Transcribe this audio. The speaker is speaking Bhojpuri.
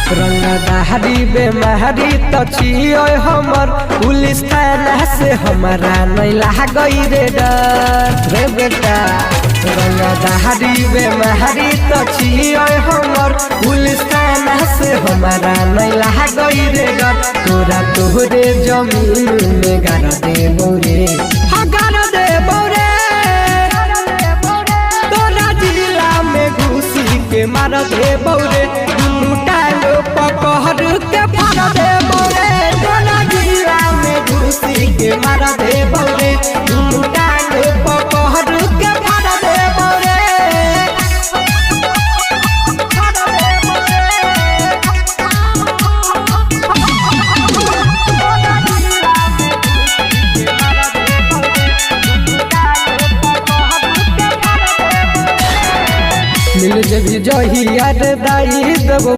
रंगदारी बेमारी तो छियो हमर पुलिस थाना से हमारा नहीं लागई रे डर रे बेटा। रंगदारी बेमारी तो छियो हमर पुलिस थाना से हमारा नहीं लागई रे डर। तोरा तोहरे जमीन में गाड़ दे बोरे गाड़ दे बोरे। तोरा जिला में घुसी के मार दे बोरे पकड़ के फाड़ दे बोरे। तोरा जिला में घुसी के मार दे बोरे पकड़ के फाड़ दे बोरे। मिल जब जही याद दाई देबो